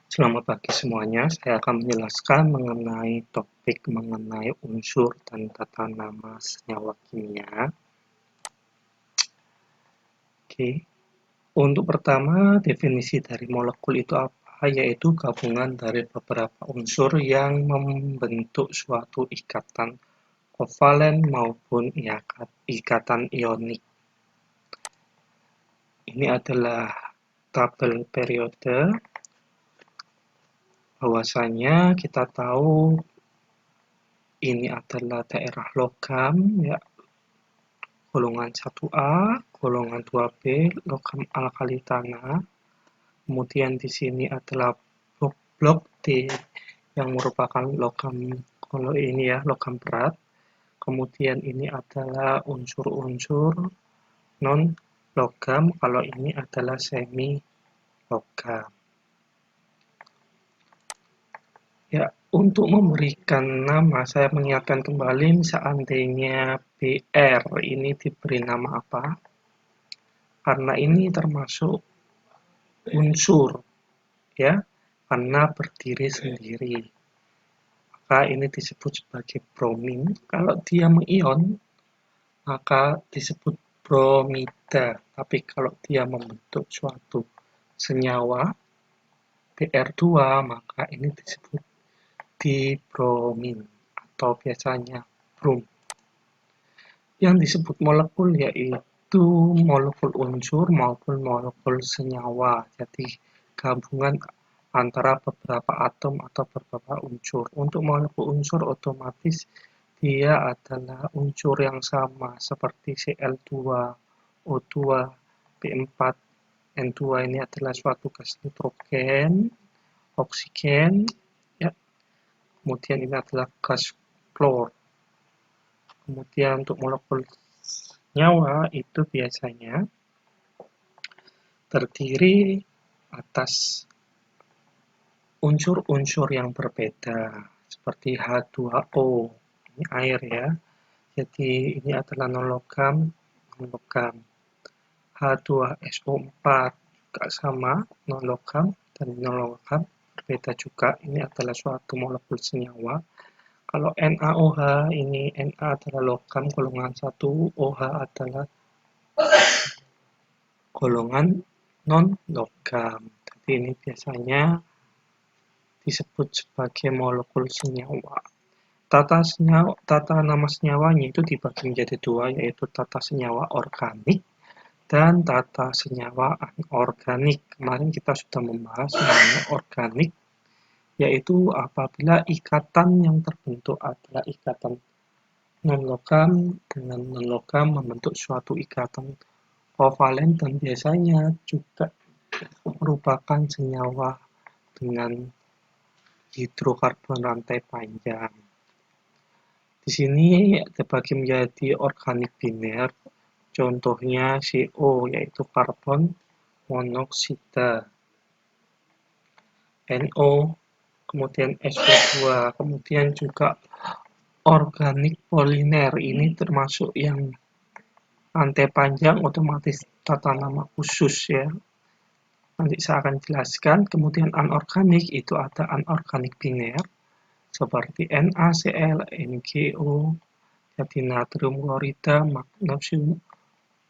Selamat pagi semuanya, saya akan menjelaskan mengenai topik mengenai unsur dan tata nama senyawa kimia. Oke, untuk pertama, definisi dari molekul itu apa? Yaitu gabungan dari beberapa unsur yang membentuk suatu ikatan kovalen maupun ikatan ionik. Ini adalah tabel periode. Bahwasanya kita tahu ini adalah daerah logam, ya, golongan 1A, golongan 2B, logam alkali tanah. Kemudian di sini adalah blok D yang merupakan logam, kalau ini ya, logam berat. Kemudian ini adalah unsur-unsur non logam, kalau ini adalah semi logam. Ya, untuk memberikan nama, saya mengingatkan kembali, seandainya BR ini diberi nama apa? Karena ini termasuk unsur, ya, karena berdiri sendiri. Maka ini disebut sebagai bromin. Kalau dia mengion, maka disebut bromida. Tapi kalau dia membentuk suatu senyawa Br2, maka ini disebut dibromin atau biasanya brom. Yang disebut molekul yaitu molekul unsur maupun molekul senyawa. Jadi gabungan antara beberapa atom atau beberapa unsur. Untuk molekul unsur otomatis dia adalah unsur yang sama seperti Cl2, O2, B4, N2 ini adalah suatu gas nitrogen, oksigen, ya. Kemudian ini adalah gas klor. Kemudian untuk molekul senyawa itu biasanya terdiri atas unsur-unsur yang berbeda seperti H2O, ini air ya. Jadi ini adalah non-logam, H2SO4 juga sama, non-logam dan non-logam berbeda juga. Ini adalah suatu molekul senyawa. Kalau NaOH ini, Na adalah logam golongan 1, OH adalah golongan non-logam. Jadi ini biasanya disebut sebagai molekul senyawa. Tata nama senyawanya itu dibagi menjadi dua, yaitu tata senyawa organik dan tata senyawa anorganik. Kemarin kita sudah membahas mengenai organik, yaitu apabila ikatan yang terbentuk adalah ikatan non-logam dengan non-logam membentuk suatu ikatan kovalen dan biasanya juga merupakan senyawa dengan hidrokarbon rantai panjang. Di sini terbagi menjadi organik biner, contohnya CO yaitu karbon monoksida, NO, kemudian SO2, kemudian juga organik poliner, ini termasuk yang rantai panjang, otomatis tata nama khusus ya. Nanti saya akan jelaskan. Kemudian anorganik itu ada anorganik biner seperti NaCl, NGO, jadi natrium klorida, magnesium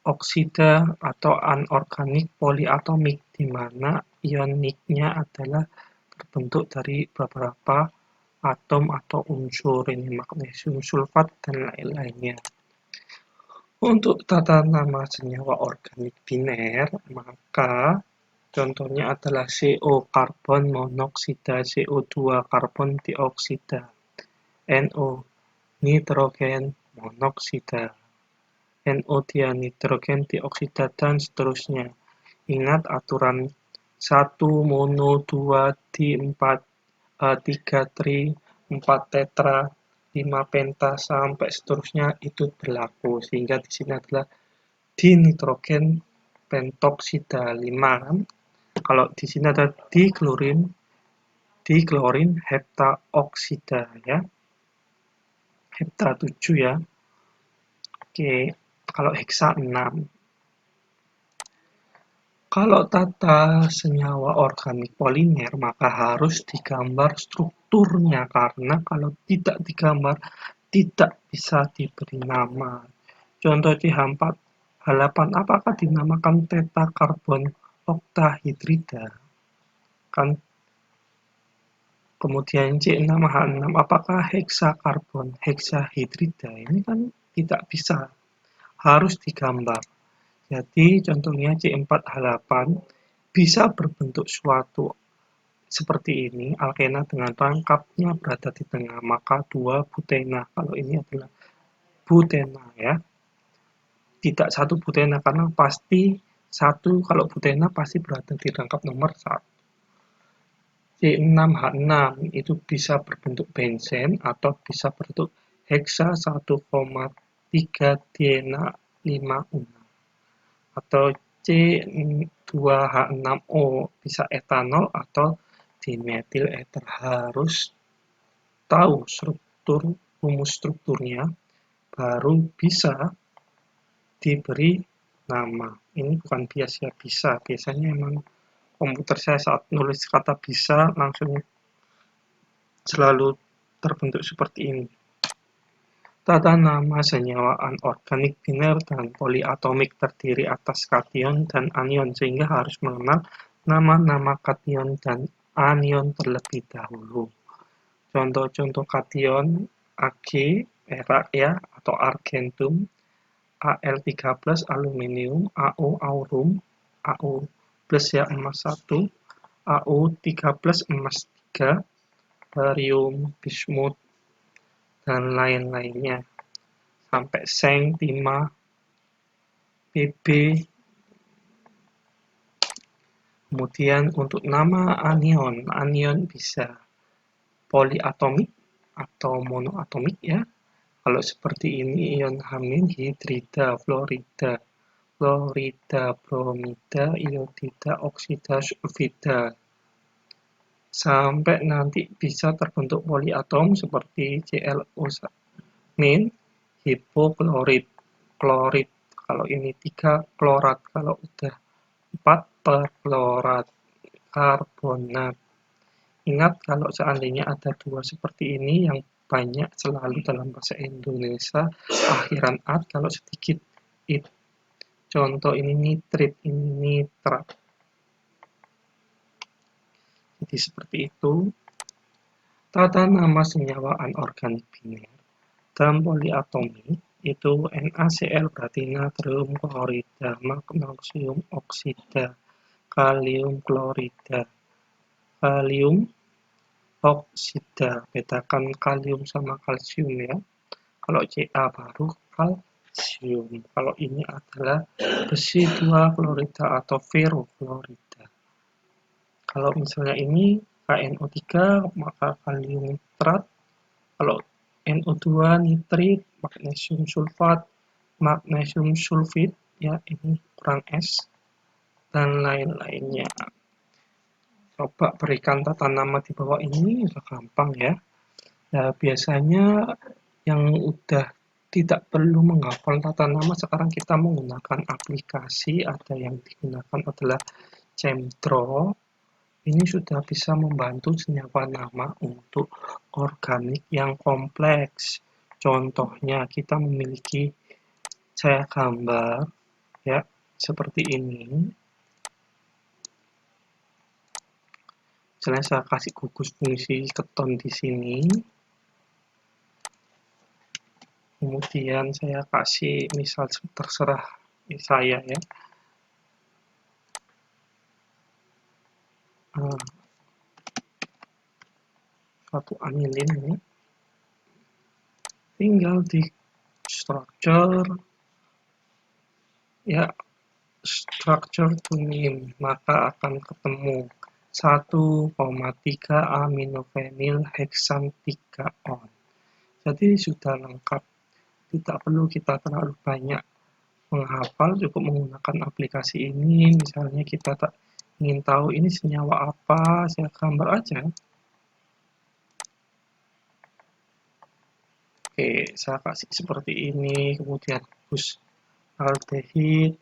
oksida, atau anorganik poliatomik di mana ioniknya adalah terbentuk dari beberapa atom atau unsur, ini magnesium sulfat dan lain-lainnya. Untuk tata nama senyawa organik biner, maka contohnya adalah CO karbon monoksida, CO2 karbon dioksida, NO nitrogen monoksida, NO nitrogen dioksida, dan seterusnya. Ingat aturan 1 mono, 2 di, 4 3 tri, 4 tetra, 5 penta, sampai seterusnya itu berlaku. Sehingga di sini adalah dinitrogen pentoksida 5 kan. Kalau di sini ada diklorin heptaoksida ya. Hepta 7 ya. Oke, kalau heksa 6. Kalau tata senyawa organik polimer, maka harus digambar strukturnya, karena kalau tidak digambar, tidak bisa diberi nama. Contoh CH4H8, apakah dinamakan teta karbon oktahidrida? Kan. Kemudian C6H6, apakah heksakarbon heksahidrida? Ini kan tidak bisa, harus digambar. Jadi contohnya C4H8 bisa berbentuk suatu seperti ini, alkena dengan rangkapnya berada di tengah, maka 2 butena. Kalau ini adalah butena ya, tidak satu butena, karena pasti satu, kalau butena pasti berada di rangkap nomor 1. C6H6 itu bisa berbentuk benzen atau bisa berbentuk heksa 1,3 diena 5 atau C2H6O bisa etanol atau dimetil ether. Harus tahu rumus strukturnya baru bisa diberi nama. Ini bukan biasa bisa, biasanya emang komputer saya saat nulis kata bisa langsung selalu terbentuk seperti ini. Tata nama senyawa anorganik biner dan poliatomik terdiri atas kation dan anion, sehingga harus mengenal nama-nama kation dan anion terlebih dahulu. Contoh-contoh kation Ag, perak ya, atau argentum, Al13 aluminium, AO aurum, AO plus ya emas 1, AO13 emas 3, barium, bismut, dan lain-lainnya, sampai seng, timah, Pb. Kemudian untuk nama anion, anion bisa poliatomik atau monoatomik ya. Kalau seperti ini ion hamin, hidrida, fluorida, bromida, iodida, oksida, sulfida. Sampai nanti bisa terbentuk poliatom seperti ClO min, hipoklorit, klorit. Kalau ini 3 klorat, kalau udah 4 perklorat, karbonat. Ingat kalau seandainya ada 2 seperti ini yang banyak selalu dalam bahasa Indonesia akhiran at, kalau sedikit it. Contoh ini nitrit, ini nitrat. Jadi seperti itu. Tata nama senyawa anorganik biner dalam poliatomik itu NaCl berarti natrium klorida, magnesium oksida, kalium klorida, kalium oksida. Bedakan kalium sama kalsium ya. Kalau Ca baru kalsium. Kalau ini adalah besi 2 klorida atau ferroklorida. Kalau misalnya ini KNO3 maka kalium nitrat. Kalau NO2 nitrit, magnesium sulfat, magnesium sulfit ya, ini kurang S dan lain-lainnya. Coba berikan tata nama di bawah ini, sudah gampang ya. Nah, biasanya yang udah tidak perlu menghafal tata nama, sekarang kita menggunakan aplikasi. Ada yang digunakan adalah Cemtro. Ini sudah bisa membantu senyawa nama untuk organik yang kompleks. Contohnya kita memiliki, saya gambar ya, seperti ini. Misalnya saya kasih gugus fungsi keton di sini. Kemudian saya kasih misal terserah saya ya. Satu anilin ini. Tinggal di structure ya, structure to name, maka akan ketemu 1,3 aminofenil heksan 3-on. Jadi sudah lengkap, tidak perlu kita terlalu banyak menghafal, cukup menggunakan aplikasi ini. Misalnya kita tak ingin tahu ini senyawa apa, saya gambar aja. Oke, saya kasih seperti ini, kemudian hapus aldehid.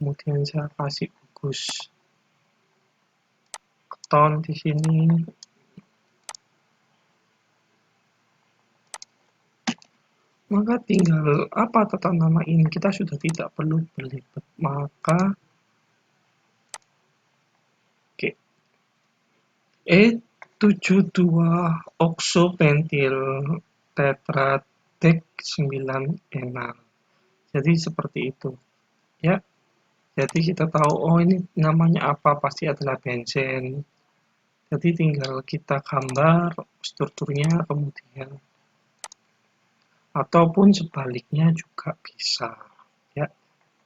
kemudian saya kasih gugus keton di sini. Maka tinggal apa tata nama ini, kita sudah tidak perlu belibet. Maka oke, E72 oksopentil tetradek 9 enal. Jadi seperti itu ya. Jadi kita tahu, oh ini namanya apa, pasti adalah benzen. Jadi tinggal kita gambar strukturnya, kemudian ataupun sebaliknya juga bisa ya.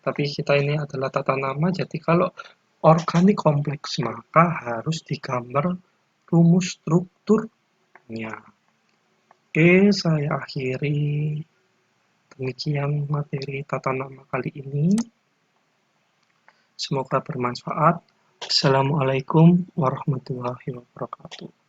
Tapi kita ini adalah tata nama, jadi kalau organik kompleks maka harus digambar rumus strukturnya. Oke, saya akhiri. Demikian materi tata nama kali ini. Semoga bermanfaat. Assalamualaikum warahmatullahi wabarakatuh.